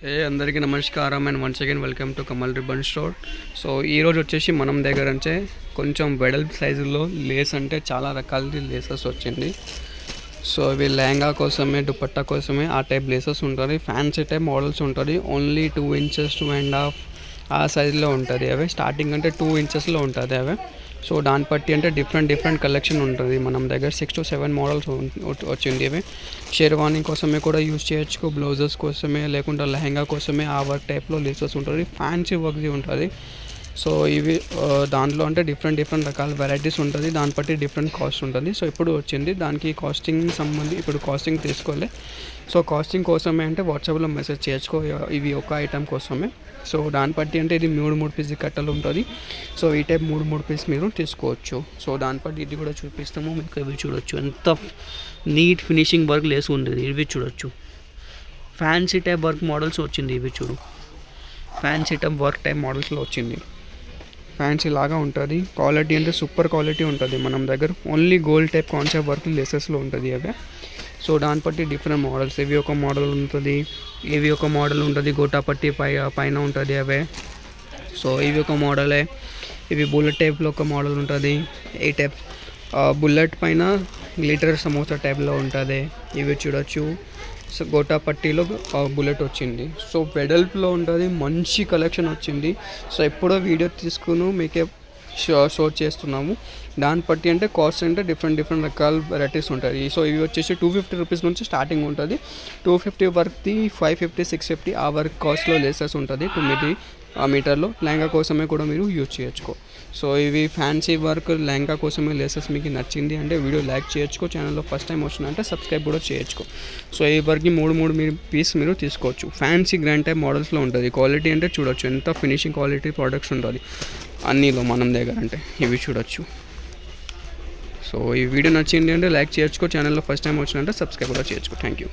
అందరికీ నమస్కారం and once again welcome to Kamal ribbon store. So ఈరోజు వచ్చేసి మనం దగ్గర అంటే కొంచెం వెడల్పు సైజులో లేస్ అంటే చాలా రకాల లేసెస్ వచ్చింది. సో ఇవి లెహంగా కోసమే, దుపట్టా కోసమే ఆ టైప్ లేసెస్ ఉంటుంది. ఫ్యాన్సీ టైప్ మోడల్స్ ఉంటుంది. ఓన్లీ 2 ఇంచెస్ 2.5 ఆ సైజులో ఉంటుంది. అవి స్టార్టింగ్ అంటే 2 ఇంచెస్లో ఉంటుంది అవి. సో దాన్ని బట్టి అంటే డిఫరెంట్ కలెక్షన్ ఉంటుంది. మనం దగ్గర 6 to 7 మోడల్స్ వచ్చింది. ఇవి షెర్వానీ కోసమే కూడా యూజ్ చేయొచ్చు, బ్లౌజెస్ కోసమే, లేకుండా లెహంగా కోసమే ఆ వర్క్ టైప్లో లేసెస్ ఉంటుంది. ఫ్యాన్సీ వర్క్ది ఉంటుంది. సో ఇవి దాంట్లో అంటే డిఫరెంట్ రకాల వెరైటీస్ ఉంటుంది. దాన్ని బట్టి డిఫరెంట్ కాస్ట్ ఉంటుంది. సో ఇప్పుడు వచ్చింది దానికి కాస్టింగ్ ఇప్పుడు కాస్టింగ్ తీసుకోలే. సో కాస్టింగ్ కోసమే అంటే వాట్సాప్లో మెసేజ్ చేసుకో, ఇవి ఒక ఐటమ్ కోసమే. సో దాన్ని బట్టి అంటే ఇది 3 పీస్ కట్టలు ఉంటుంది. సో ఈ టైప్ 3 పీస్ మీరు తీసుకోవచ్చు. సో దాన్ని బట్టి ఇది కూడా చూపిస్తాము మీకు. ఇవి చూడొచ్చు ఎంత నీట్ ఫినిషింగ్ వర్క్ లేసి ఉంటుంది. ఇవి చూడొచ్చు ఫ్యాన్సీ టైప్ వర్క్ మోడల్స్ వచ్చింది. ఇవి చూడు ఫ్యాన్సీ టైప్ వర్క్ టైప్ మోడల్స్లో వచ్చింది. ఫ్యాన్సీ లాగా ఉంటుంది. క్వాలిటీ అంటే సూపర్ క్వాలిటీ ఉంటుంది. మనం దగ్గర only gold type concept work లెసెస్లో ఉంటుంది అవి. సో దాన్ని బట్టి డిఫరెంట్ మోడల్స్. ఇవి ఒక మోడల్ ఉంటుంది, ఇవి ఒక మోడల్ ఉంటుంది. గోటాపట్టి పైన ఉంటుంది అవే. సో ఇవి ఒక మోడలే. ఇవి బుల్లెట్ టైప్లో ఒక మోడల్ ఉంటుంది. ఈ టైప్ బుల్లెట్ పైన గ్లిటర్ సమోసా టైప్లో ఉంటుంది. ఇవి చూడొచ్చు. సో గోటాపట్టిలో బుల్లెట్ వచ్చింది. సో వెడల్పులో ఉంటుంది. మంచి కలెక్షన్ వచ్చింది. సో ఎప్పుడో వీడియో తీసుకుని మీకే షో చేస్తున్నాము. దాన్ని బట్టి అంటే కాస్ట్ అంటే డిఫరెంట్ రకాల వెరైటీస్ ఉంటాయి. సో ఇవి వచ్చేసి 250 రూపీస్ నుంచి స్టార్టింగ్ ఉంటుంది. 250 వర్క్ది 550, 650 ఆ వర్క్ కాస్ట్లో లేసెస్ ఉంటుంది. 9 మీటర్లో లెహంగా కోసమే కూడా మీరు యూజ్ చేయొచ్చు. సో ఇవి ఫ్యాన్సీ వర్క్ లెహంగా కోసమే లేసెస్ మీకు నచ్చింది అంటే వీడియో లైక్ చేయొచ్చు. ఛానల్లో ఫస్ట్ టైం వచ్చిందంటే సబ్స్క్రైబ్ కూడా చేయొచ్చు. సో ఈ వర్క్కి 3 పీస్ మీరు తీసుకోవచ్చు. ఫ్యాన్సీ గ్రాండ్ టైప్ మోడల్స్లో ఉంటుంది. క్వాలిటీ అంటే చూడొచ్చు ఎంత ఫినిషింగ్ క్వాలిటీ ప్రోడక్ట్స్ ఉంటుంది అన్నీలో మనం దగ్గర అంటే ఇవి చూడొచ్చు. సో ఈ వీడియో నచ్చింది అంటే లైక్ చేయొచ్చు. ఛానల్లో ఫస్ట్ టైం వచ్చిందంటే సబ్స్క్రైబ్ కూడా చేయొచ్చు. Thank you.